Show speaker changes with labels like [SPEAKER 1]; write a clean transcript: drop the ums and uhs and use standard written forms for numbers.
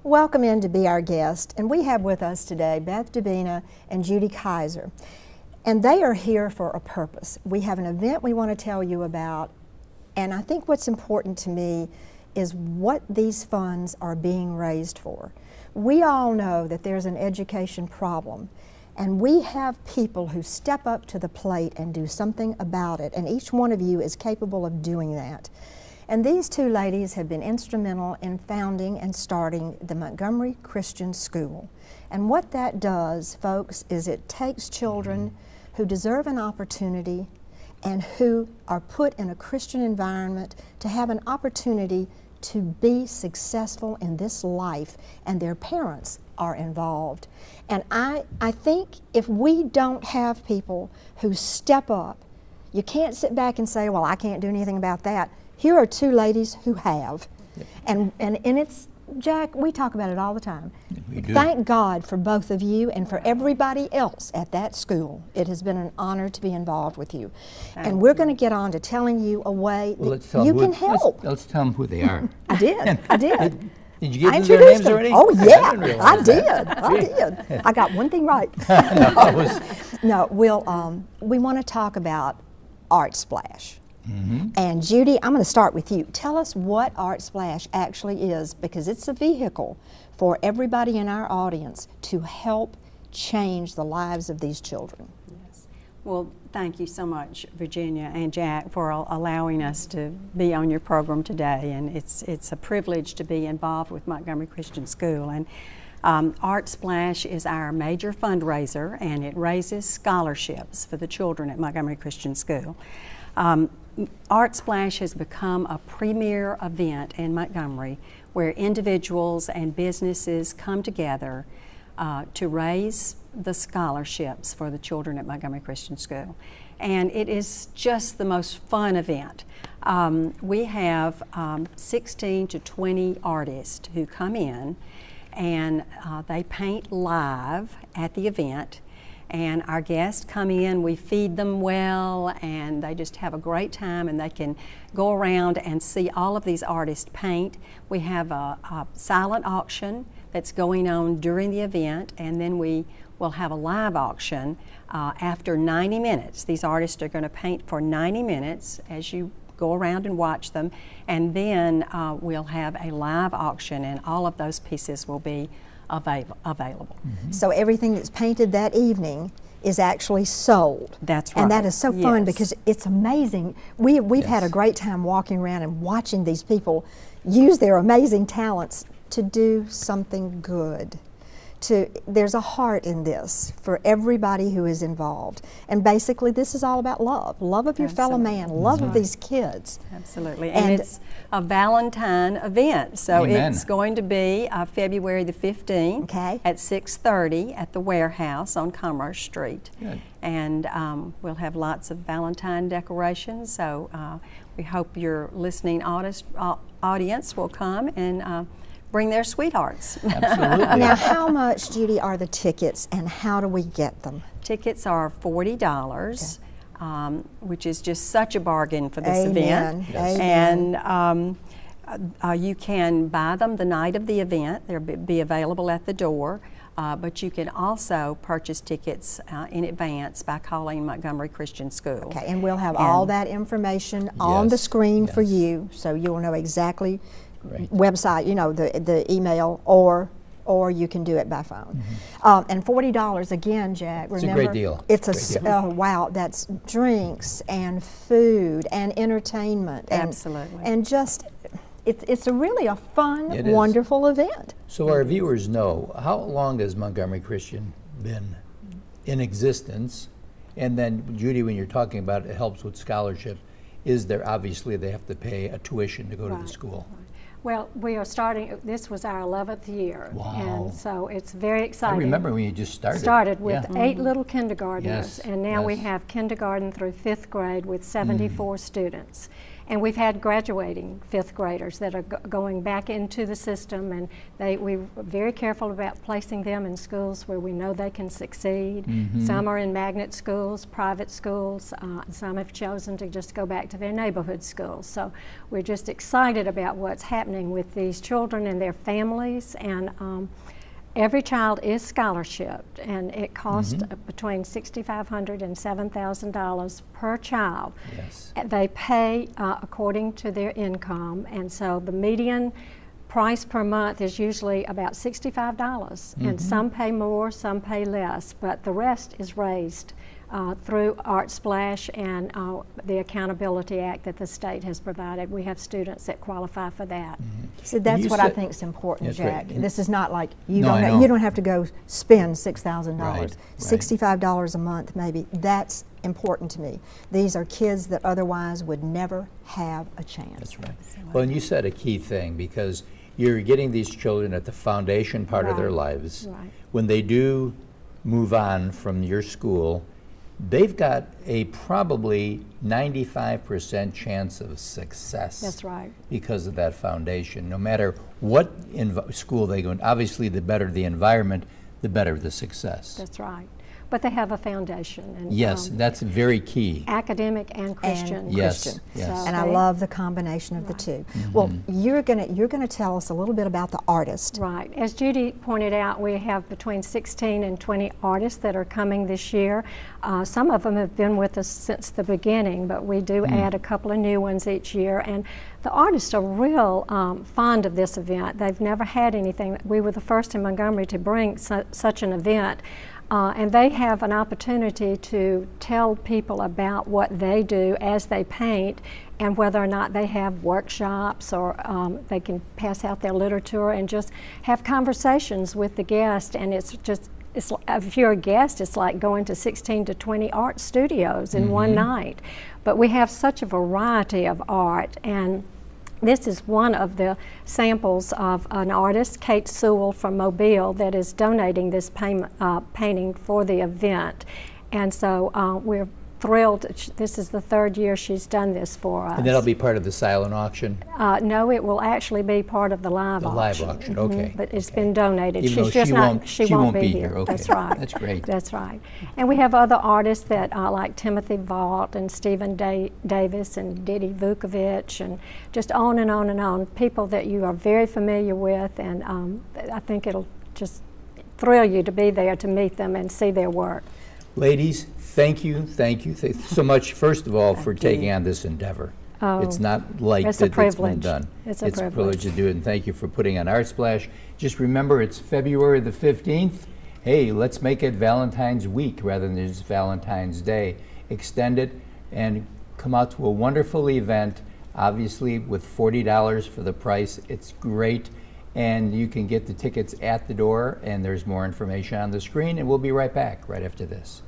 [SPEAKER 1] welcome in to be our guest. And we have with us today Beth Dubina and Judy Kyser. And they are here for a purpose. We have an event we want to tell you about, and I think what's important to me is what these funds are being raised for. We all know that there's an education problem, and we have people who step up to the plate and do something about it, and each one of you is capable of doing that. And these two ladies have been instrumental in founding and starting the Montgomery Christian School. And what that does, folks, is it takes children who deserve an opportunity and who are put in a Christian environment to have an opportunity to be successful in this life, and their parents are involved. And I think if we don't have people who step up, you can't sit back and say, well, I can't do anything about that. Here are two ladies who have. Yep. And it's, Jack, we talk about it all the time.
[SPEAKER 2] We do.
[SPEAKER 1] Thank God for both of you and for everybody else at that school. It has been an honor to be involved with you. And we're going to get on to telling you a way that you can help.
[SPEAKER 2] Let's tell them who they are.
[SPEAKER 1] I did.
[SPEAKER 2] Did you give them their
[SPEAKER 1] introduced
[SPEAKER 2] names
[SPEAKER 1] them.
[SPEAKER 2] already?
[SPEAKER 1] Oh yeah, I
[SPEAKER 2] that.
[SPEAKER 1] did. I got one thing right. No, we want to talk about Art Splash. And Judy, I'm going to start with you. Tell us what Art Splash actually is, because it's a vehicle for everybody in our audience to help change the lives of these children.
[SPEAKER 3] Yes. Well, thank you so much, Virginia and Jack, for allowing us to be on your program today. And it's a privilege to be involved with Montgomery Christian School. And Art Splash is our major fundraiser, and it raises scholarships for the children at Montgomery Christian School. Art Splash has become a premier event in Montgomery where individuals and businesses come together to raise the scholarships for the children at Montgomery Christian School. And it is just the most fun event. We have 16 to 20 artists who come in, and they paint live at the event. And our guests come in, we feed them well, and they just have a great time, and they can go around and see all of these artists paint. We have a silent auction that's going on during the event, and then we will have a live auction after 90 minutes. These artists are going to paint for 90 minutes as you go around and watch them, and then we'll have a live auction, and all of those pieces will be available.
[SPEAKER 1] So everything that's painted that evening is actually sold.
[SPEAKER 3] That's right.
[SPEAKER 1] And that is so fun,
[SPEAKER 3] Yes.
[SPEAKER 1] because it's amazing. We've had a great time walking around and watching these people use their amazing talents to do something good. There's a heart in this for everybody who is involved. And basically this is all about love of your fellow man, love of these kids.
[SPEAKER 3] Absolutely, and it's a Valentine event, so
[SPEAKER 2] Amen.
[SPEAKER 3] It's going to be February the 15th at 6:30 at the warehouse on Commerce Street.
[SPEAKER 2] Good.
[SPEAKER 3] And we'll have lots of Valentine decorations, so we hope your listening audience will come and bring their sweethearts.
[SPEAKER 2] Absolutely.
[SPEAKER 1] Now, how much, Judy, are the tickets, and how do we get them?
[SPEAKER 3] Tickets are $40, which is just such a bargain for this event.
[SPEAKER 1] Yes.
[SPEAKER 3] And you can buy them the night of the event. They'll be available at the door. But you can also purchase tickets in advance by calling Montgomery Christian School.
[SPEAKER 1] Okay, and we'll have all that information on the screen for you, so you'll know exactly website, you know, the email, or you can do it by phone. And $40 again, Jack. Remember,
[SPEAKER 2] it's a great deal.
[SPEAKER 1] It's wow, that's drinks and food and entertainment.
[SPEAKER 3] Absolutely.
[SPEAKER 1] And just, it's really a fun, wonderful event.
[SPEAKER 2] So our viewers know, how long has Montgomery Christian been in existence? And then, Judy, when you're talking about it helps with scholarship, is there, obviously they have to pay a tuition to go to the school?
[SPEAKER 4] Well, we are starting, this was our 11th year.
[SPEAKER 2] Wow.
[SPEAKER 4] And so it's very exciting.
[SPEAKER 2] I remember when you just started.
[SPEAKER 4] Started with 8 little kindergartners,
[SPEAKER 2] Yes.
[SPEAKER 4] and now we have kindergarten through 5th grade with 74 students. And we've had graduating fifth graders that are going back into the system, and we're very careful about placing them in schools where we know they can succeed. Some are in magnet schools, private schools, some have chosen to just go back to their neighborhood schools. So we're just excited about what's happening with these children and their families. And every child is scholarshiped, and it costs between $6,500 and $7,000 per child.
[SPEAKER 2] Yes.
[SPEAKER 4] They pay according to their income, and so the median price per month is usually about $65, and some pay more, some pay less, but the rest is raised through Art Splash and the Accountability Act that the state has provided. We have students that qualify for that.
[SPEAKER 1] So that's
[SPEAKER 2] You
[SPEAKER 1] what I
[SPEAKER 2] said-
[SPEAKER 1] think is important,
[SPEAKER 2] That's
[SPEAKER 1] Jack.
[SPEAKER 2] right.
[SPEAKER 1] This is not like you
[SPEAKER 2] No, I
[SPEAKER 1] don't
[SPEAKER 2] know.
[SPEAKER 1] you don't have to go spend $6,000.
[SPEAKER 2] Right, right.
[SPEAKER 1] $65 a month maybe. That's important to me. These are kids that otherwise would never have a chance.
[SPEAKER 2] That's right. Well, and you said a key thing, because you're getting these children at the foundation part of their
[SPEAKER 4] Right.
[SPEAKER 2] lives.
[SPEAKER 4] Right.
[SPEAKER 2] When they do move on from your school, they've got a probably 95% chance of success.
[SPEAKER 4] That's right.
[SPEAKER 2] Because of that foundation. No matter what school they go in, obviously the better the environment, the better the success.
[SPEAKER 4] That's right. But they have a foundation. And,
[SPEAKER 2] Yes, that's very key.
[SPEAKER 4] academic and Christian.
[SPEAKER 2] Yes,
[SPEAKER 1] Christian.
[SPEAKER 2] yes.
[SPEAKER 1] And I
[SPEAKER 4] they-
[SPEAKER 1] love the combination of the two. Well, you're gonna tell us a little bit about the artist.
[SPEAKER 4] Right. As Judy pointed out, we have between 16 and 20 artists that are coming this year. Some of them have been with us since the beginning, but we do add a couple of new ones each year. And the artists are real fond of this event. They've never had anything. We were the first in Montgomery to bring such an event. And they have an opportunity to tell people about what they do as they paint, and whether or not they have workshops, or they can pass out their literature and just have conversations with the guest. And it's if you're a guest, it's like going to 16 to 20 art studios in one night. But we have such a variety of art, and this is one of the samples of an artist, Kate Sewell from Mobile, that is donating this painting for the event. And so we're thrilled. This is the third year she's done this for us.
[SPEAKER 2] And that'll be part of the silent auction?
[SPEAKER 4] No, it will actually be part of the live
[SPEAKER 2] The
[SPEAKER 4] auction.
[SPEAKER 2] live auction, okay.
[SPEAKER 4] But it's
[SPEAKER 2] okay.
[SPEAKER 4] been donated.
[SPEAKER 2] Even though
[SPEAKER 4] She's just
[SPEAKER 2] she
[SPEAKER 4] not.
[SPEAKER 2] won't-
[SPEAKER 4] She
[SPEAKER 2] she
[SPEAKER 4] won't
[SPEAKER 2] won't
[SPEAKER 4] be
[SPEAKER 2] be
[SPEAKER 4] here.
[SPEAKER 2] here, okay.
[SPEAKER 4] That's right.
[SPEAKER 2] That's great.
[SPEAKER 4] That's right. And we have other artists that like Timothy Vaught and Stephen Davis and Didi Vukovic, and just on and on and on. People that you are very familiar with, and I think it'll just thrill you to be there to meet them and see their work.
[SPEAKER 2] Ladies, thank you so much, first of all, for taking on this endeavor.
[SPEAKER 4] Oh,
[SPEAKER 2] it's not light
[SPEAKER 4] it's a
[SPEAKER 2] that it's been
[SPEAKER 4] privilege.
[SPEAKER 2] done.
[SPEAKER 4] It's a
[SPEAKER 2] It's a privilege
[SPEAKER 4] privilege.
[SPEAKER 2] to do it, and thank you for putting on Art Splash. Just remember, it's February the 15th. Hey, let's make it Valentine's Week rather than just Valentine's Day. Extend it and come out to a wonderful event, obviously with $40 for the price. It's great, and you can get the tickets at the door, and there's more information on the screen, and we'll be right back right after this.